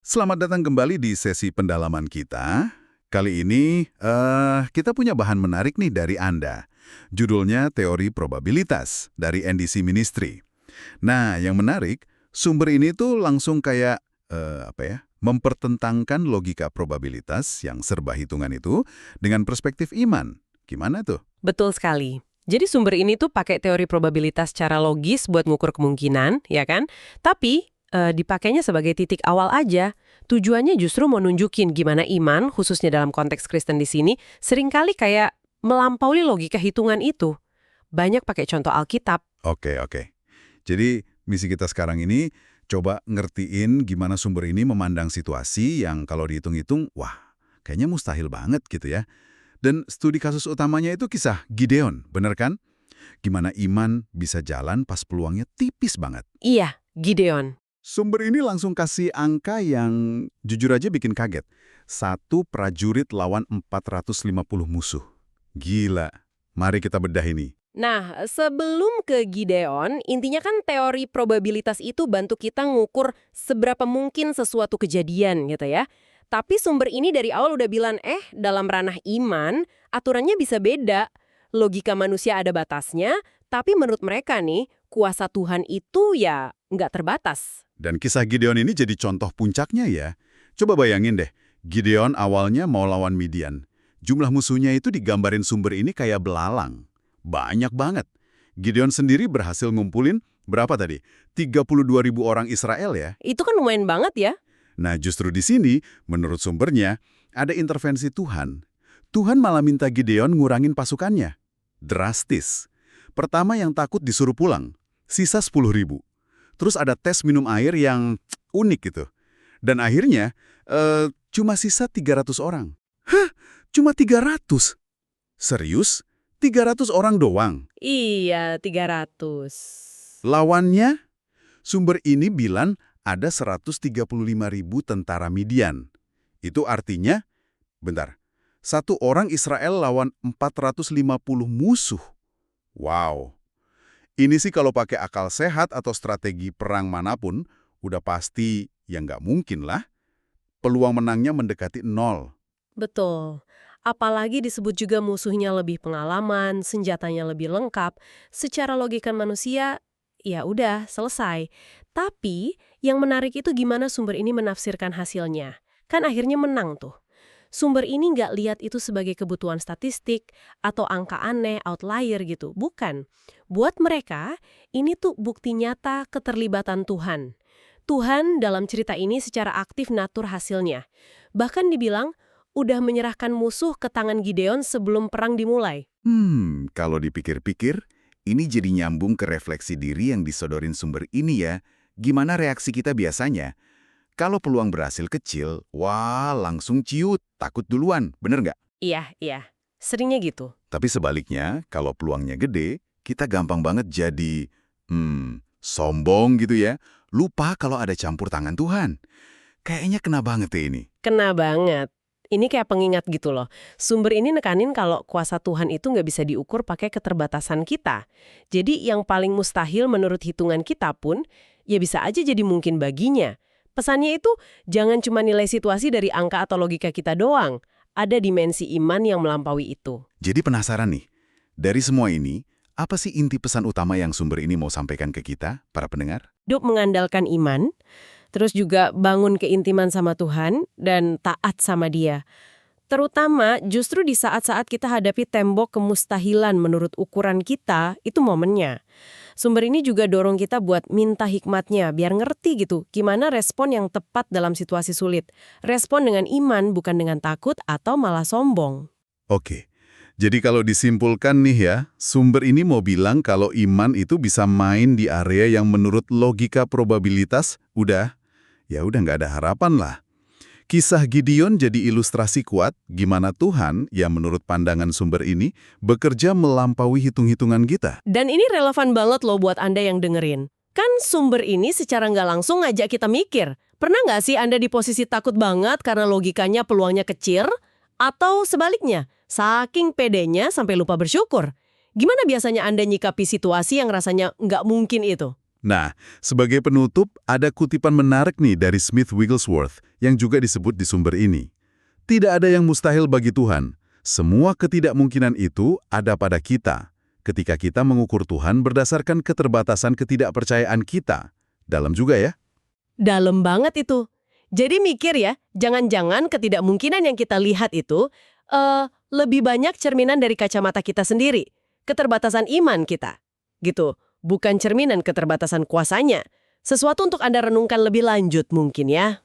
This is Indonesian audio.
Selamat datang kembali di sesi pendalaman kita. Kali ini kita punya bahan menarik nih dari Anda. Judulnya Teori Probabilitas dari NDC Ministry. Nah, yang menarik, sumber ini tuh langsung kayak mempertentangkan logika probabilitas yang serba hitungan itu dengan perspektif iman. Gimana tuh? Betul sekali. Jadi sumber ini tuh pakai teori probabilitas secara logis buat ngukur kemungkinan, ya kan? Tapi dipakainya sebagai titik awal aja. Tujuannya justru mau nunjukin gimana iman, khususnya dalam konteks Kristen di sini, seringkali kayak melampaui logika hitungan itu. Banyak pakai contoh Alkitab. Oke. Jadi misi kita sekarang ini coba ngertiin gimana sumber ini memandang situasi yang kalau dihitung-hitung, wah kayaknya mustahil banget gitu ya. Dan studi kasus utamanya itu kisah Gideon, bener kan? Gimana iman bisa jalan pas peluangnya tipis banget. Iya, Gideon. Sumber ini langsung kasih angka yang jujur aja bikin kaget. 1 prajurit lawan 450 musuh. Gila. Mari kita bedah ini. Nah, sebelum ke Gideon, intinya kan teori probabilitas itu bantu kita ngukur seberapa mungkin sesuatu kejadian gitu ya. Tapi sumber ini dari awal udah bilang, dalam ranah iman, aturannya bisa beda. Logika manusia ada batasnya, tapi menurut mereka nih, kuasa Tuhan itu ya nggak terbatas. Dan kisah Gideon ini jadi contoh puncaknya ya. Coba bayangin deh, Gideon awalnya mau lawan Midian. Jumlah musuhnya itu digambarin sumber ini kayak belalang. Banyak banget. Gideon sendiri berhasil ngumpulin, berapa tadi? 32.000 orang Israel ya. Itu kan lumayan banget ya. Nah justru di sini, menurut sumbernya, ada intervensi Tuhan. Tuhan malah minta Gideon ngurangin pasukannya. Drastis. Pertama yang takut disuruh pulang, sisa 10.000. Terus ada tes minum air yang unik gitu. Dan akhirnya cuma sisa 300 orang. Hah? Cuma 300? Serius? 300 orang doang? Iya, 300. Lawannya, sumber ini bilang ada 135.000 tentara Midian. Itu artinya, satu orang Israel lawan 450 musuh. Wow. Ini sih kalau pakai akal sehat atau strategi perang manapun, udah pasti ya nggak mungkin lah. Peluang menangnya mendekati 0. Betul. Apalagi disebut juga musuhnya lebih pengalaman, senjatanya lebih lengkap. Secara logika manusia, ya udah, selesai. Tapi, yang menarik itu gimana sumber ini menafsirkan hasilnya. Kan akhirnya menang tuh. Sumber ini nggak lihat itu sebagai kebutuhan statistik atau angka aneh, outlier gitu. Bukan. Buat mereka, ini tuh bukti nyata keterlibatan Tuhan. Tuhan dalam cerita ini secara aktif ngatur hasilnya. Bahkan dibilang, udah menyerahkan musuh ke tangan Gideon sebelum perang dimulai. Kalau dipikir-pikir, ini jadi nyambung ke refleksi diri yang disodorin sumber ini ya. Gimana reaksi kita biasanya? Kalau peluang berhasil kecil, wah langsung ciut, takut duluan, bener nggak? Iya. Seringnya gitu. Tapi sebaliknya, kalau peluangnya gede, kita gampang banget jadi, sombong gitu ya. Lupa kalau ada campur tangan Tuhan. Kayaknya kena banget ya ini. Kena banget. Ini kayak pengingat gitu loh. Sumber ini nekanin kalau kuasa Tuhan itu nggak bisa diukur pakai keterbatasan kita. Jadi yang paling mustahil menurut hitungan kita pun, ya bisa aja jadi mungkin baginya. Pesannya itu jangan cuma nilai situasi dari angka atau logika kita doang. Ada dimensi iman yang melampaui itu. Jadi penasaran nih, dari semua ini, apa sih inti pesan utama yang sumber ini mau sampaikan ke kita, para pendengar? Hidup mengandalkan iman, terus juga bangun keintiman sama Tuhan, dan taat sama Dia. Terutama justru di saat-saat kita hadapi tembok kemustahilan menurut ukuran kita, itu momennya. Sumber ini juga dorong kita buat minta hikmatnya, biar ngerti gitu gimana respon yang tepat dalam situasi sulit. Respon dengan iman, bukan dengan takut atau malah sombong. Oke, jadi kalau disimpulkan nih ya, sumber ini mau bilang kalau iman itu bisa main di area yang menurut logika probabilitas, udah nggak ada harapan lah. Kisah Gideon jadi ilustrasi kuat gimana Tuhan, yang menurut pandangan sumber ini, bekerja melampaui hitung-hitungan kita. Dan ini relevan banget loh buat Anda yang dengerin. Kan sumber ini secara nggak langsung ngajak kita mikir. Pernah nggak sih Anda di posisi takut banget karena logikanya peluangnya kecil? Atau sebaliknya, saking pedenya sampai lupa bersyukur? Gimana biasanya Anda nyikapi situasi yang rasanya nggak mungkin itu? Nah, sebagai penutup, ada kutipan menarik nih dari Smith Wigglesworth yang juga disebut di sumber ini. Tidak ada yang mustahil bagi Tuhan. Semua ketidakmungkinan itu ada pada kita. Ketika kita mengukur Tuhan berdasarkan keterbatasan ketidakpercayaan kita. Dalam juga ya. Dalam banget itu. Jadi mikir ya, jangan-jangan ketidakmungkinan yang kita lihat itu lebih banyak cerminan dari kacamata kita sendiri. Keterbatasan iman kita. Gitu. Bukan cerminan keterbatasan kuasanya. Sesuatu untuk Anda renungkan lebih lanjut mungkin ya.